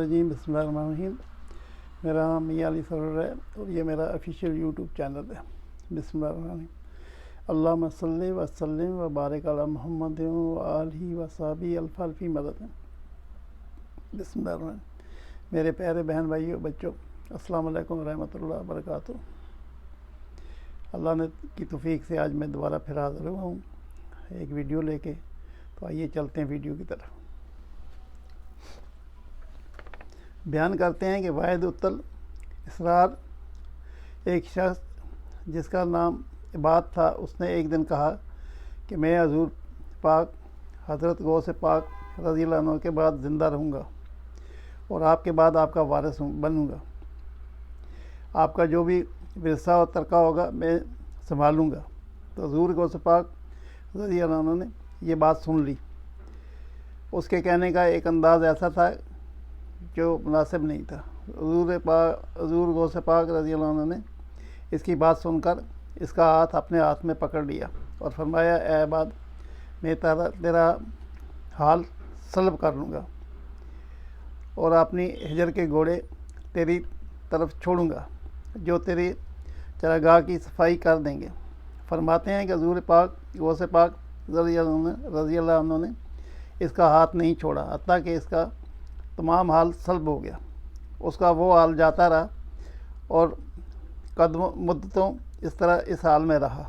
جی بسم اللہ الرحمن الرحیم۔ میرا نام میاں علی سرور ہے اور یہ میرا آفیشیل یوٹیوب چینل ہے۔ بسم اللہ الرحمن الرحیم۔ اللہم صلی وسلم و بارک علی محمد و آلہ و صحبہ الفی مدد۔ بسم اللہ الرحمن الرحیم۔ میرے پیارے بہن بھائیوں بچوں، السلام علیکم ورحمۃ اللہ وبرکاتہ۔ اللہ نے کی توفیق سے آج میں دوبارہ پھر حاضر ہوا ہوں ایک ویڈیو لے کے۔ تو آئیے چلتے ہیں ویڈیو کی طرف۔ بیان کرتے ہیں کہ واحد الطل اسرار ایک شخص جس کا نام عباد تھا، اس نے ایک دن کہا کہ میں حضور پاک حضرت غوث پاک رضی اللہ عنہ کے بعد زندہ رہوں گا اور آپ کے بعد آپ کا وارث بنوں گا۔ آپ کا جو بھی ورثہ اور ترکہ ہوگا میں سنبھالوں گا۔ تو حضور غوث پاک رضی اللہ عنہ نے یہ بات سن لی۔ اس کے کہنے کا ایک انداز ایسا تھا جو مناسب نہیں تھا۔ حضور غوث پاک رضی اللہ عنہ نے اس کی بات سن کر اس کا ہاتھ اپنے ہاتھ میں پکڑ لیا اور فرمایا، اے عباد، میں تیرا حال سلب کر لوں گا اور اپنی ہجر کے گھوڑے تیری طرف چھوڑوں گا جو تیری چراگاہ کی صفائی کر دیں گے۔ فرماتے ہیں کہ حضور پاک غوث پاک رضی اللہ عنہ نے اس کا ہاتھ نہیں چھوڑا حتیٰ کہ اس کا تمام حال سلب ہو گیا۔ اس کا وہ حال جاتا رہا اور مدتوں اس طرح اس حال میں رہا۔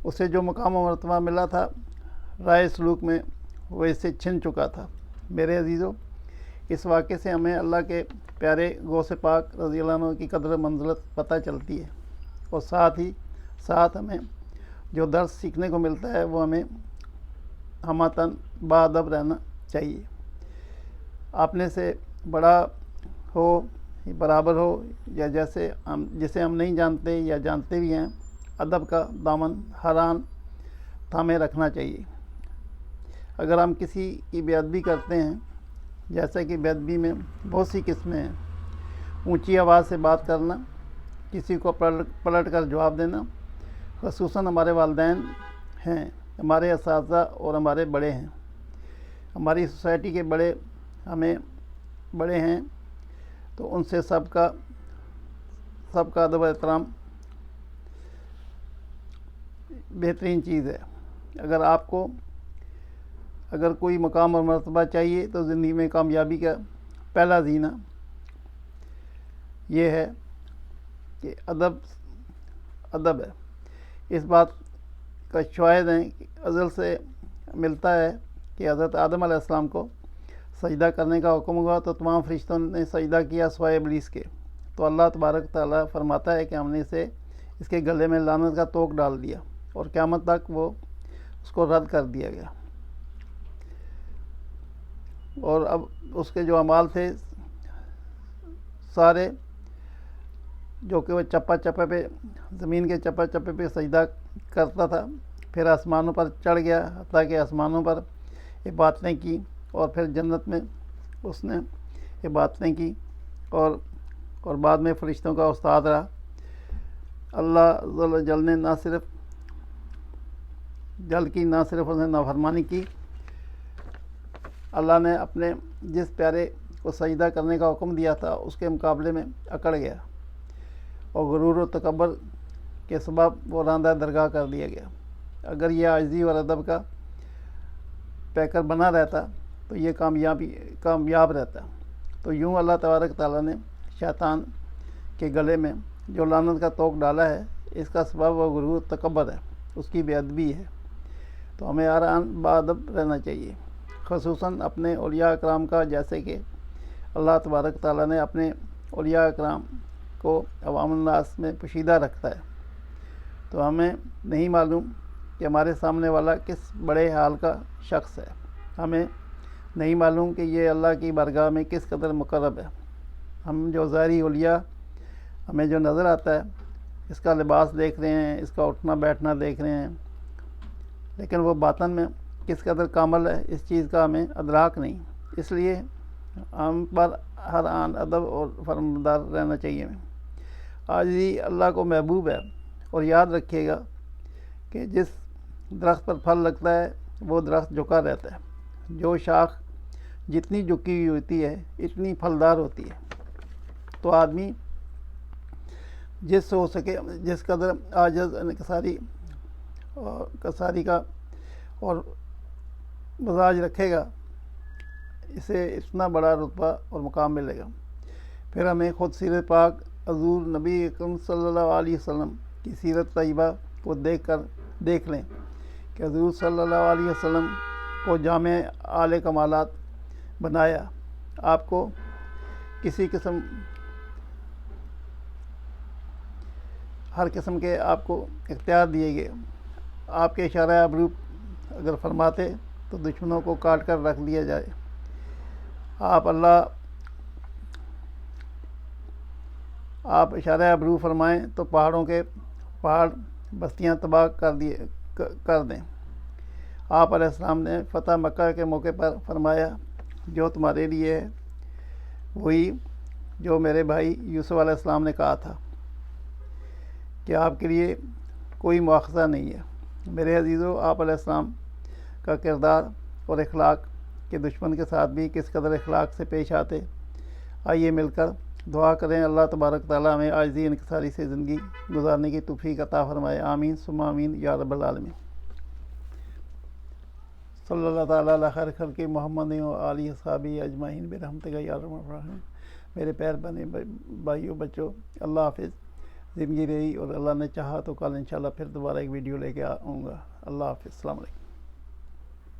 اسے جو مقام و مرتبہ ملا تھا رائے سلوک میں، وہ اس سے چھن چکا تھا۔ میرے عزیزوں، اس واقعے سے ہمیں اللہ کے پیارے غوث پاک رضی اللہ عنہ کی قدر منزلت پتہ چلتی ہے اور ساتھ ہمیں جو درس سیکھنے کو ملتا ہے وہ ہمیں ہمتاً باادب رہنا چاہیے۔ اپنے سے بڑا ہو، برابر ہو یا جسے ہم نہیں جانتے یا جانتے بھی ہیں، ادب کا دامن ہر آن تھامے رکھنا چاہیے۔ اگر ہم کسی کی بے ادبی کرتے ہیں، جیسے کہ بے ادبی میں بہت سی قسمیں ہیں، اونچی آواز سے بات کرنا، کسی کو پلٹ کر جواب دینا، خصوصاً ہمارے والدین ہیں، ہمارے اساتذہ اور ہمارے بڑے ہیں، ہماری سوسائٹی کے ہمیں بڑے ہیں، تو ان سے سب کا ادب و احترام بہترین چیز ہے۔ اگر کوئی مقام اور مرتبہ چاہیے تو زندگی میں کامیابی کا پہلا زینہ یہ ہے کہ ادب ہے۔ اس بات کا شواہد ہیں کہ ازل سے ملتا ہے کہ حضرت آدم علیہ السلام کو سجدہ کرنے کا حکم ہوا تو تمام فرشتوں نے سجدہ کیا سوائے ابلیس کے۔ تو اللہ تبارک تعالیٰ فرماتا ہے کہ ہم نے اس کے گلے میں لعنت کا توق ڈال دیا اور قیامت تک وہ اس کو رد کر دیا گیا۔ اور اب اس کے جو اعمال تھے سارے، جو کہ وہ زمین کے چپا چپے پہ سجدہ کرتا تھا، پھر آسمانوں پر چڑھ گیا حتیٰ کہ آسمانوں پر عبادتیں کی، اور پھر جنت میں اس نے عبادتیں کی اور بعد میں فرشتوں کا استاد رہا۔ اللہ عز و جل نے نہ صرف اس نے نافرمانی کی، اللہ نے اپنے جس پیارے کو سجدہ کرنے کا حکم دیا تھا اس کے مقابلے میں اکڑ گیا اور غرور و تکبر کے سبب وہ راندہ درگاہ کر دیا گیا۔ اگر یہ عاجزی اور ادب کا پیکر بنا رہتا تو یہ کامیاب رہتا۔ تو یوں اللہ تبارک تعالیٰ نے شیطان کے گلے میں جو لعنت کا توق ڈالا ہے، اس کا سبب وہ غرور تکبر ہے، اس کی بے ادبی ہے۔ تو ہمیں ہر آن باادب رہنا چاہیے، خصوصاً اپنے اولیاء اکرام کا، جیسے کہ اللہ تبارک تعالیٰ نے اپنے اولیاء اکرام کو عوام الناس میں پوشیدہ رکھتا ہے۔ تو ہمیں نہیں معلوم کہ ہمارے سامنے والا کس بڑے حال کا شخص ہے، ہمیں نہیں معلوم کہ یہ اللہ کی بارگاہ میں کس قدر مقرب ہے۔ ہم جو ظاہری اولیاء ہمیں جو نظر آتا ہے، اس کا لباس دیکھ رہے ہیں، اس کا اٹھنا بیٹھنا دیکھ رہے ہیں، لیکن وہ باطن میں کس قدر کامل ہے اس چیز کا ہمیں ادراک نہیں۔ اس لیے ہم پر ہر آن ادب اور فرمانبردار رہنا چاہیے۔ آج ہی اللہ کو محبوب ہے، اور یاد رکھیے گا کہ جس درخت پر پھل لگتا ہے وہ درخت جھکا رہتا ہے، جو شاخ جتنی جھکی ہوئی ہوتی ہے اتنی پھلدار ہوتی ہے۔ تو آدمی جس سے ہو سکے جس قدر عاجز کساری کا اور مزاج رکھے گا اسے اتنا بڑا رتبہ اور مقام ملے گا۔ پھر ہمیں خود سیرت پاک حضور نبی اکرم صلی اللہ علیہ وسلم کی سیرت طیبہ کو دیکھ لیں کہ حضور صلی اللہ علیہ وسلم کو جامع اعلی کمالات بنایا، آپ کو ہر قسم کے آپ کو اختیار دیے گئے۔ آپ کے اشارہ ابرو اگر فرماتے تو دشمنوں کو کاٹ کر رکھ دیا جائے۔ آپ اشارہ ابرو فرمائیں تو پہاڑ بستیاں تباہ کر دیں۔ آپ علیہ السلام نے فتح مکہ کے موقع پر فرمایا، جو تمہارے لیے ہے وہی جو میرے بھائی یوسف علیہ السلام نے کہا تھا کہ آپ کے لیے کوئی مواخذہ نہیں ہے۔ میرے عزیزو، آپ علیہ السلام کا کردار اور اخلاق کے دشمن کے ساتھ بھی کس قدر اخلاق سے پیش آتے، آئیے مل کر دعا کریں اللہ تبارک تعالیٰ ہمیں عاجزی انکساری سے زندگی گزارنے کی توفیق عطا فرمائے۔ آمین ثم آمین یا رب العالمین۔ صلی اللہ تعالیٰ علی خیر خلق محمد و آلہ اصحابہ اجمعین برحمتک یا ارحم الراحمین۔ میرے پیار بنے بھائیوں بچوں، اللہ حافظ۔ زندگی رہی اور اللہ نے چاہا تو کل انشاءاللہ پھر دوبارہ ایک ویڈیو لے کے آؤں گا۔ اللہ حافظ، السلام علیکم۔